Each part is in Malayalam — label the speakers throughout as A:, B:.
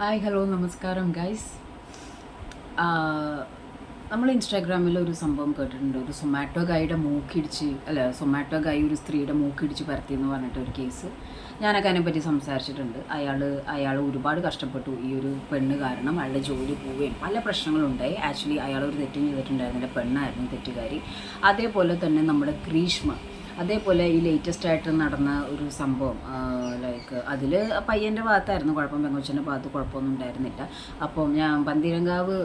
A: ഹായ് ഹലോ നമസ്കാരം ഗൈസ്. നമ്മൾ ഇൻസ്റ്റാഗ്രാമിൽ ഒരു സംഭവം കേട്ടിട്ടുണ്ട്. ഒരു സൊമാറ്റോ ഗൈയുടെ സൊമാറ്റോ ഗൈ ഒരു സ്ത്രീയുടെ മൂക്കിടിച്ച് പരത്തി എന്ന് പറഞ്ഞിട്ട് ഒരു കേസ്. ഞാനൊക്കെ അതിനെപ്പറ്റി സംസാരിച്ചിട്ടുണ്ട്. അയാൾ ഒരുപാട് കഷ്ടപ്പെട്ടു ഈ ഒരു പെണ്ണ് കാരണം. അയാളുടെ ജോലി പോവുകയും പല പ്രശ്നങ്ങളുണ്ടായി. ആക്ച്വലി അയാൾ ഒരു തെറ്റും ചെയ്തിട്ടുണ്ടായിരുന്നില്ല, പെണ്ണായിരുന്നു തെറ്റുകാരി. അതേപോലെ തന്നെ നമ്മുടെ ഗ്രീഷ്മ, അതേപോലെ ഈ ലേറ്റസ്റ്റ് ആയിട്ട് നടന്ന ഒരു സംഭവം, അതിൽ പയ്യൻ്റെ ഭാഗത്തായിരുന്നു കുഴപ്പം, പെങ്കൊച്ചിൻ്റെ ഭാഗത്ത് കുഴപ്പമൊന്നും ഉണ്ടായിരുന്നില്ല. അപ്പോൾ ഞാൻ പന്തീരങ്കാവ്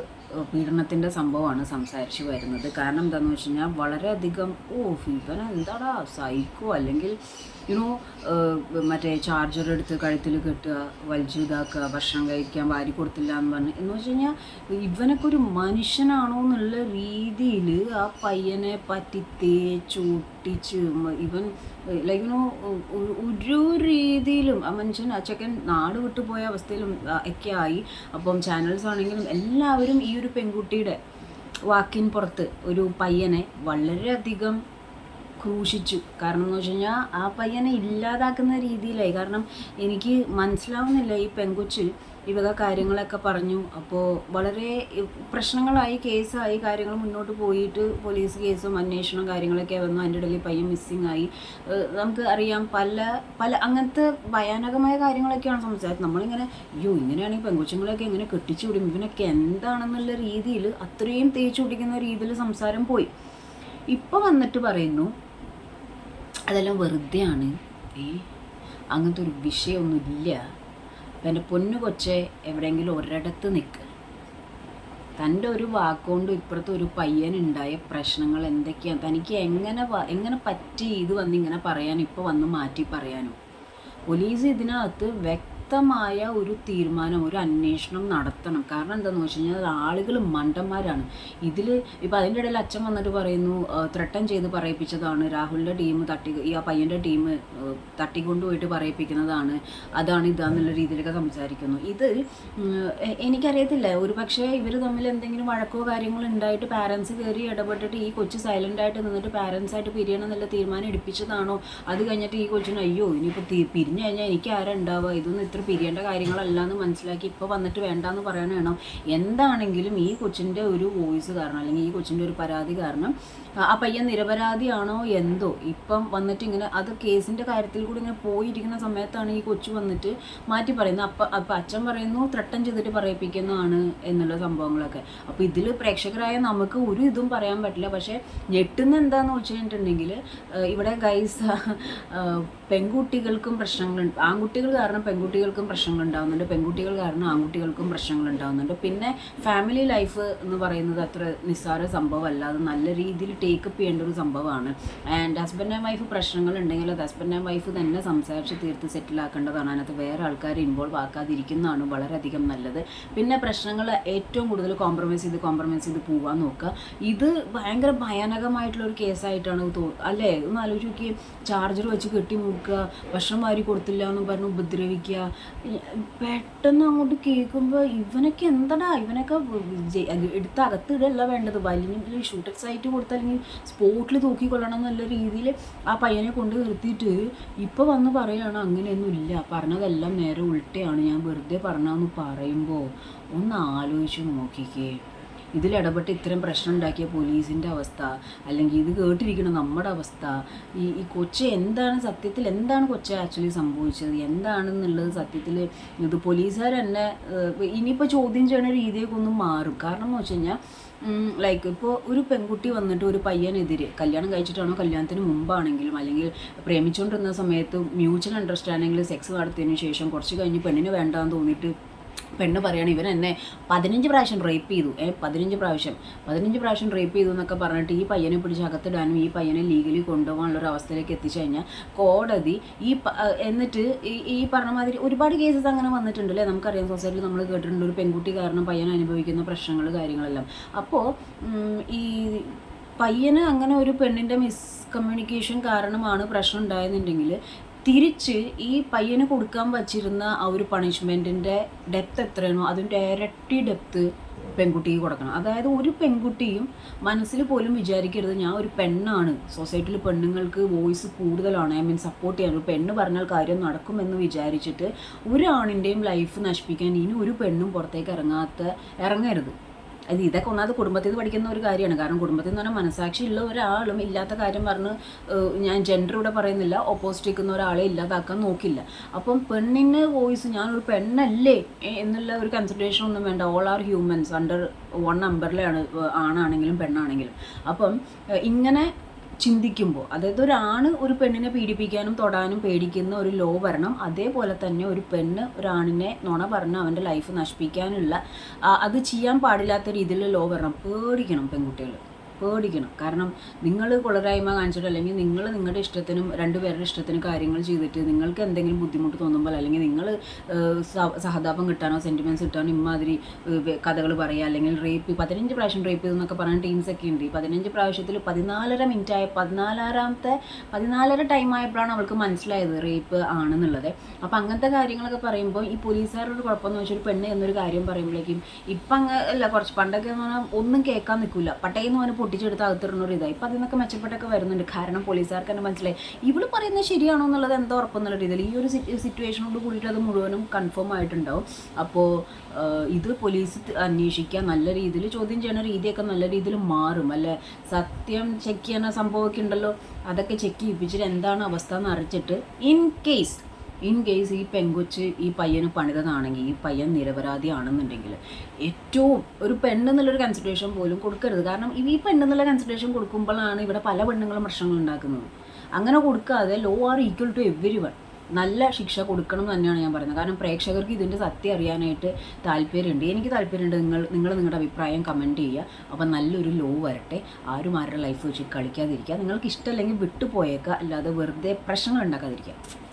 A: പീഡനത്തിൻ്റെ സംഭവമാണ് സംസാരിച്ച് വരുന്നത്. കാരണം എന്താണെന്ന് വെച്ച് കഴിഞ്ഞാൽ വളരെയധികം ഇവൻ എന്താടാ സൈക്കോ, അല്ലെങ്കിൽ മറ്റേ ചാർജർ എടുത്ത് കഴുത്തിൽ കെട്ടുക, വലിച്ചു ഇതാക്കുക, ഭക്ഷണം കഴിക്കാൻ വാരി കൊടുത്തില്ല എന്ന് പറഞ്ഞ് എന്ന് വെച്ച് കഴിഞ്ഞാൽ ഇവനൊക്കെ ഒരു മനുഷ്യനാണോ എന്നുള്ള രീതിയിൽ ആ പയ്യനെ പറ്റി തേച്ചൊട്ടിച്ച് ഇവൻ ഒരു രീതിയിലും ആ മനുഷ്യൻ ആ ചെക്കൻ നാട് വിട്ടുപോയ അവസ്ഥയിലും ഒക്കെ ആയി. അപ്പം ചാനൽസ് ആണെങ്കിലും എല്ലാവരും ഈ ഒരു പെൺകുട്ടിയുടെ വാക്കിൻ പുറത്ത് ഒരു പയ്യനെ വളരെയധികം ക്രൂശിച്ചു. കാരണം എന്ന് വെച്ച് കഴിഞ്ഞാൽ ആ പയ്യനെ ഇല്ലാതാക്കുന്ന രീതിയിലായി. കാരണം എനിക്ക് മനസ്സിലാവുന്നില്ല, ഈ പെൺകൊച്ച് ഇവക കാര്യങ്ങളൊക്കെ പറഞ്ഞു. അപ്പോൾ വളരെ പ്രശ്നങ്ങളായി, കേസായി, കാര്യങ്ങൾ മുന്നോട്ട് പോയിട്ട് പോലീസ് കേസും അന്വേഷണം കാര്യങ്ങളൊക്കെ വന്നു. അതിൻ്റെ ഇടയിൽ പയ്യൻ മിസ്സിങ് ആയി. നമുക്ക് അറിയാം, പല പല അങ്ങനത്തെ ഭയാനകമായ കാര്യങ്ങളൊക്കെയാണ് സംസാരിച്ചത്. നമ്മളിങ്ങനെ ഇങ്ങനെയാണെങ്കിൽ പെൺകൊച്ചുങ്ങളെയൊക്കെ എങ്ങനെ കെട്ടിച്ചു വിടും, ഇവനൊക്കെ എന്താണെന്നുള്ള രീതിയിൽ അത്രയും തേച്ചു പിടിക്കുന്ന രീതിയിൽ സംസാരം പോയി. ഇപ്പോൾ വന്നിട്ട് പറയുന്നു അതെല്ലാം വെറുതെയാണ്, അങ്ങനത്തെ ഒരു വിഷയമൊന്നുമില്ല. അപ്പം എൻ്റെ പൊന്നു കൊച്ചെ എവിടെയെങ്കിലും ഒരിടത്ത് നിൽക്ക്. തൻ്റെ ഒരു വാക്കുകൊണ്ട് ഇപ്പുറത്ത് ഒരു പയ്യനുണ്ടായ പ്രശ്നങ്ങൾ എന്തൊക്കെയാണ്, തനിക്ക് എങ്ങനെ പറ്റി ഇത് വന്നിങ്ങനെ പറയാൻ, ഇപ്പോൾ വന്ന് മാറ്റി പറയാനോ? പോലീസ് ഇതിനകത്ത് വ്യക്തമായ ഒരു തീരുമാനം, ഒരു അന്വേഷണം നടത്തണം. കാരണം എന്താണെന്ന് വെച്ച് കഴിഞ്ഞാൽ ആളുകൾ മണ്ടന്മാരാണ്. ഇതിൽ ഇപ്പോൾ അതിൻ്റെ ഇടയിൽ അച്ഛൻ വന്നിട്ട് പറയുന്നു ത്രട്ടൻ ചെയ്ത് പറയിപ്പിച്ചതാണ്, രാഹുലിൻ്റെ ടീം ആ പയ്യൻ്റെ ടീം തട്ടിക്കൊണ്ടുപോയിട്ട് പറയിപ്പിക്കുന്നതാണ്, അതാണ് ഇതാന്നുള്ള രീതിയിലൊക്കെ സംസാരിക്കുന്നു. ഇത് എനിക്കറിയത്തില്ല, ഒരു പക്ഷേ ഇവർ തമ്മിൽ എന്തെങ്കിലും വഴക്കോ കാര്യങ്ങളോ ഉണ്ടായിട്ട് പാരൻസ് കയറി ഇടപെട്ടിട്ട് ഈ കൊച്ച് സൈലൻ്റായിട്ട് നിന്നിട്ട് പാരൻസായിട്ട് പിരിയണം എന്നുള്ള തീരുമാനം എടുപ്പിച്ചതാണോ? അത് കഴിഞ്ഞിട്ട് ഈ കൊച്ചിന് ഇനിയിപ്പോൾ പിരിഞ്ഞു കഴിഞ്ഞാൽ എനിക്ക് ആരാ ഉണ്ടാവുക, ഇതൊന്നും ഇത്ര പിരിയേണ്ട കാര്യങ്ങളല്ല എന്ന് മനസ്സിലാക്കി ഇപ്പോൾ വന്നിട്ട് വേണ്ടാന്ന് പറയാനാണോ? എന്താണെങ്കിലും ഈ കൊച്ചിൻ്റെ ഒരു വോയിസ് കാരണം, അല്ലെങ്കിൽ ഈ കൊച്ചിൻ്റെ ഒരു പരാതി കാരണം ആ പയ്യൻ നിരപരാധിയാണോ എന്തോ ഇപ്പം വന്നിട്ട് ഇങ്ങനെ, അത് കേസിൻ്റെ കാര്യത്തിൽ കൂടി ഇങ്ങനെ പോയിരിക്കുന്ന സമയത്താണ് ഈ കൊച്ചു വന്നിട്ട് മാറ്റി പറയുന്നത്. അപ്പം അച്ഛൻ പറയുന്നു ത്രട്ടൻ ചെയ്തിട്ട് പറയിപ്പിക്കുന്നതാണ് എന്നുള്ള സംഭവങ്ങളൊക്കെ. അപ്പോൾ ഇതിൽ പ്രേക്ഷകരായ നമുക്ക് ഒരു ഇതും പറയാൻ പറ്റില്ല. പക്ഷേ ഞെട്ടുന്ന എന്താണെന്ന് വെച്ച് കഴിഞ്ഞിട്ടുണ്ടെങ്കിൽ ഇവിടെ ഗൈസ് പെൺകുട്ടികൾക്കും പ്രശ്നങ്ങളുണ്ട്, ആൺകുട്ടികൾ കാരണം പെൺകുട്ടികൾക്കും പ്രശ്നങ്ങൾ ഉണ്ടാകുന്നുണ്ട്, പെൺകുട്ടികൾ കാരണം ആൺകുട്ടികൾക്കും പ്രശ്നങ്ങൾ ഉണ്ടാകുന്നുണ്ട്. പിന്നെ ഫാമിലി ലൈഫ് എന്ന് പറയുന്നത് അത്ര നിസ്സാര സംഭവമല്ല, അത് നല്ല രീതിയിൽ ടേക്കപ്പ് ചെയ്യേണ്ട ഒരു സംഭവമാണ്. ആൻഡ് ഹസ്ബൻഡ് ആൻഡ് വൈഫ് പ്രശ്നങ്ങൾ ഉണ്ടെങ്കിൽ അത് ഹസ്ബൻഡ് ആൻഡ് വൈഫ് തന്നെ സംസാരിച്ച് തീർത്ത് സെറ്റിലാക്കേണ്ടതാണ്. അതിനകത്ത് വേറെ ആൾക്കാരെ ഇൻവോൾവ് ആക്കാതിരിക്കുന്നതാണ് വളരെയധികം നല്ലത്. പിന്നെ പ്രശ്നങ്ങൾ ഏറ്റവും കൂടുതൽ കോംപ്രമൈസ് ചെയ്ത് പോകാൻ നോക്കുക. ഇത് ഭയങ്കര ഭയാനകമായിട്ടുള്ളൊരു കേസായിട്ടാണ് അല്ലേ? ഒന്ന് ആലോചിച്ച് നോക്കി, ചാർജർ വെച്ച് കെട്ടി മുക്കുക, ഭക്ഷണം വാരി കൊടുത്തില്ല എന്ന് പറഞ്ഞ് ഉപദ്രവിക്കുക. പെട്ടെന്ന് അങ്ങോട്ട് കേൾക്കുമ്പോൾ ഇവനൊക്കെ എന്താടാ, ഇവനൊക്കെ എടുത്ത് അകത്തിടല്ല വേണ്ടത്, വലിയ ഷൂട്ടർ സൈറ്റ് കൊടുത്ത് അല്ലെങ്കിൽ സ്പോട്ടിൽ തൂക്കിക്കൊള്ളണം എന്നുള്ള രീതിയിൽ ആ പയ്യനെ കൊണ്ട് നിർത്തിയിട്ട് ഇപ്പോൾ വന്ന് പറയുകയാണ് അങ്ങനെയൊന്നും ഇല്ല, പറഞ്ഞതെല്ലാം നേരെ ഉൾട്ടയാണ്, ഞാൻ വെറുതെ പറഞ്ഞതെന്ന് പറയുമ്പോൾ ഒന്ന് ആലോചിച്ച് നോക്കിക്കേ. ഇതിലിടപെട്ട് ഇത്രയും പ്രശ്നം ഉണ്ടാക്കിയ പോലീസിൻ്റെ അവസ്ഥ, അല്ലെങ്കിൽ ഇത് കേട്ടിരിക്കണം നമ്മുടെ അവസ്ഥ. ഈ കൊച്ച് എന്താണ് കൊച്ച് ആക്ച്വലി സംഭവിച്ചത് എന്താണെന്നുള്ളത് സത്യത്തിൽ ഇത് പോലീസുകാർ തന്നെ ഇനിയിപ്പോൾ ചോദ്യം ചെയ്യുന്ന രീതിയൊക്കെ ഒന്നും മാറും. കാരണം എന്ന് വെച്ച് കഴിഞ്ഞാൽ ഇപ്പോൾ ഒരു പെൺകുട്ടി വന്നിട്ട് ഒരു പയ്യനെതിരെ, കല്യാണം കഴിച്ചിട്ടാണോ കല്യാണത്തിന് മുമ്പാണെങ്കിലും അല്ലെങ്കിൽ പ്രേമിച്ചുകൊണ്ടിരുന്ന സമയത്ത് മ്യൂച്വൽ അണ്ടർസ്റ്റാൻഡിങ്ങിൽ സെക്സ് നടത്തിയതിന് ശേഷം കുറച്ച് കഴിഞ്ഞ് പെണ്ണിന് വേണ്ടാന്ന് തോന്നിയിട്ട് പെണ്ണ് പറയുകയാണ് ഇവൻ എന്നെ 15 പ്രാവശ്യം റേപ്പ് ചെയ്തു, 15 പ്രാവശ്യം റേപ്പ് ചെയ്തു എന്നൊക്കെ പറഞ്ഞിട്ട് ഈ പയ്യനെ പിടിച്ച് അകത്തിടാനും ഈ പയ്യനെ ലീഗലി കൊണ്ടുപോകാനുള്ളൊരു അവസ്ഥയിലേക്ക് എത്തിച്ചു കഴിഞ്ഞാൽ കോടതി എന്നിട്ട് ഈ പറഞ്ഞ മാതിരി ഒരുപാട് കേസസ് അങ്ങനെ വന്നിട്ടുണ്ടല്ലേ, നമുക്കറിയാം. സൊസൈറ്റിയിൽ നമ്മൾ കേട്ടിട്ടുണ്ട് ഒരു പെൺകുട്ടി കാരണം പയ്യൻ അനുഭവിക്കുന്ന പ്രശ്നങ്ങൾ കാര്യങ്ങളെല്ലാം. അപ്പോൾ ഈ പയ്യന് അങ്ങനെ ഒരു പെണ്ണിൻ്റെ മിസ്കമ്മ്യൂണിക്കേഷൻ കാരണമാണ് പ്രശ്നം ഉണ്ടായെന്നുണ്ടെങ്കിൽ തിരിച്ച് ഈ പയ്യന് കൊടുക്കാൻ വച്ചിരുന്ന ആ ഒരു പണിഷ്മെൻറ്റിൻ്റെ ഡെപ്ത് എത്രയാണോ അതിൻ്റെ ഇരട്ടി ഡെപ്ത് പെൺകുട്ടിക്ക് കൊടുക്കണം. അതായത് ഒരു പെൺകുട്ടിയും മനസ്സിൽ പോലും വിചാരിക്കരുത് ഞാൻ ഒരു പെണ്ണാണ്, സൊസൈറ്റിയിൽ പെണ്ണുങ്ങൾക്ക് വോയിസ് കൂടുതലാണ്, ഐ മീൻ സപ്പോർട്ട് ചെയ്യാൻ, ഒരു പെണ്ണ് പറഞ്ഞാൽ കാര്യം നടക്കുമെന്ന് വിചാരിച്ചിട്ട് ഒരാണിൻ്റെയും ലൈഫ് നശിപ്പിക്കാൻ ഇനി ഒരു പെണ്ണും പുറത്തേക്ക് ഇറങ്ങരുത്. അത് ഇതൊക്കെ ഒന്നാമത് കുടുംബത്തിൽ നിന്ന് പഠിക്കുന്ന ഒരു കാര്യമാണ്. കാരണം കുടുംബത്തിൽ നിന്ന് പറഞ്ഞാൽ മനസാക്ഷി ഉള്ള ഒരാളും ഇല്ലാത്ത കാര്യം പറഞ്ഞ്, ഞാൻ ജെൻഡർ ഇവിടെ പറയുന്നില്ല, ഓപ്പോസിറ്റ് നിൽക്കുന്ന ഒരാളെ ഇല്ലാതാക്കാൻ നോക്കില്ല. അപ്പം പെണ്ണിന് വോയിസ് ഞാനൊരു പെണ്ണല്ലേ എന്നുള്ള ഒരു കൺസിഡറേഷൻ ഒന്നും വേണ്ട. All are humans under one അമ്പറിലാണ്, ആണാണെങ്കിലും പെണ്ണാണെങ്കിലും. അപ്പം ഇങ്ങനെ ചിന്തിക്കുമ്പോൾ, അതായത് ഒരാണ് ഒരു പെണ്ണിനെ പീഡിപ്പിക്കാനും തൊടാനും പേടിക്കുന്ന ഒരു ലോ വരണം. അതേപോലെ തന്നെ ഒരു പെണ്ണ് ഒരാണിനെ നുണ പറഞ്ഞ് അവൻ്റെ ലൈഫ് നശിപ്പിക്കാനുള്ള അത് ചെയ്യാൻ പാടില്ലാത്ത രീതിയിലുള്ള ലോ വരണം. പേടിക്കണം, പെൺകുട്ടികൾ പേടിക്കണം. കാരണം നിങ്ങൾ കൊളരായ്മ കാണിച്ചിട്ട്, അല്ലെങ്കിൽ നിങ്ങൾ നിങ്ങളുടെ ഇഷ്ടത്തിനും രണ്ടുപേരുടെ ഇഷ്ടത്തിനും കാര്യങ്ങൾ ചെയ്തിട്ട് നിങ്ങൾക്ക് എന്തെങ്കിലും ബുദ്ധിമുട്ട് തോന്നുമ്പോൾ, അല്ലെങ്കിൽ നിങ്ങൾ സഹതാപം കിട്ടാനോ സെൻറ്റിമെൻറ്റ്സ് കിട്ടാനോ ഇമാതിരി കഥകൾ പറയുക, അല്ലെങ്കിൽ റേപ്പ് 15 പ്രാവശ്യം റേപ്പ് ചെയ്തെന്നൊക്കെ പറഞ്ഞ ടീംസൊക്കെ ഉണ്ട്. 15 പ്രാവശ്യത്തിൽ 14.5 മിനിറ്റായ 14 ടൈം ആയപ്പോഴാണ് അവൾക്ക് മനസ്സിലായത് റേപ്പ് ആണെന്നുള്ളത്. അപ്പോൾ അങ്ങനത്തെ കാര്യങ്ങളൊക്കെ പറയുമ്പോൾ ഈ പോലീസുകാരുടെ കുഴപ്പമെന്ന് വെച്ചാൽ ഒരു പെണ്ണ് എന്നൊരു കാര്യം പറയുമ്പോഴേക്കും ഇപ്പം അല്ല, കുറച്ച് പണ്ടൊക്കെ എന്ന് പറഞ്ഞാൽ ഒന്നും കേൾക്കാൻ നിൽക്കില്ല, പട്ടയെന്ന് പറഞ്ഞാൽ പൊട്ടിച്ചെടുത്ത് അകത്തിടുന്നൊരു ഇതായി. ഇപ്പം അതിൽ നിന്നൊക്കെ മെച്ചപ്പെട്ടൊക്കെ വരുന്നുണ്ട്. കാരണം പോലീസുകാർക്ക് തന്നെ മനസ്സിലായി ഇവള് പറയുന്നത് ശരിയാണോ എന്നുള്ളത് എന്തോ ഉറപ്പെന്നുള്ള രീതിയിൽ ഈ ഒരു സിറ്റുവേഷനോട് കൂടിയിട്ട് അത് മുഴുവനും കൺഫേം ആയിട്ടുണ്ടാവും. അപ്പോൾ ഇത് പോലീസ് അന്വേഷിക്കുക, നല്ല രീതിയിൽ ചോദ്യം ചെയ്യുന്ന രീതിയൊക്കെ നല്ല രീതിയിൽ മാറും. അല്ലെ, സത്യം ചെക്ക് ചെയ്യുന്ന സംഭവമൊക്കെ ഉണ്ടല്ലോ, അതൊക്കെ ചെക്ക് ചെയ്യിപ്പിച്ചിട്ട് എന്താണ് അവസ്ഥ എന്ന് അറിയിച്ചിട്ട് ഇൻ കേസ് ഈ പെങ്കൊച്ച് ഈ പയ്യന് പണിതതാണെങ്കിൽ, ഈ പയ്യൻ നിരപരാധിയാണെന്നുണ്ടെങ്കിൽ ഏറ്റവും ഒരു പെണ്ണെന്നുള്ളൊരു കൺസിഡറേഷൻ പോലും കൊടുക്കരുത്. കാരണം ഈ പെണ്ണെന്നുള്ള കൺസിഡറേഷൻ കൊടുക്കുമ്പോഴാണ് ഇവിടെ പല പെണ്ണുങ്ങളും പ്രശ്നങ്ങൾ ഉണ്ടാക്കുന്നത്. അങ്ങനെ കൊടുക്കാതെ law are equal to every one, നല്ല ശിക്ഷ കൊടുക്കണം എന്ന് തന്നെയാണ് ഞാൻ പറയുന്നത്. കാരണം പ്രേക്ഷകർക്ക് ഇതിൻ്റെ സത്യം അറിയാനായിട്ട് താല്പര്യമുണ്ട്, എനിക്ക് താല്പര്യമുണ്ട്. നിങ്ങൾ നിങ്ങളുടെ അഭിപ്രായം കമൻറ്റ് ചെയ്യുക. അപ്പം നല്ലൊരു ലോ വരട്ടെ, ആരും ആരുടെ ലൈഫ് വെച്ച് കളിക്കാതിരിക്കുക. നിങ്ങൾക്ക് ഇഷ്ടമല്ലെങ്കിൽ വിട്ടുപോയേക്കുക, അല്ലാതെ വെറുതെ പ്രശ്നങ്ങൾ ഉണ്ടാക്കാതിരിക്കുക.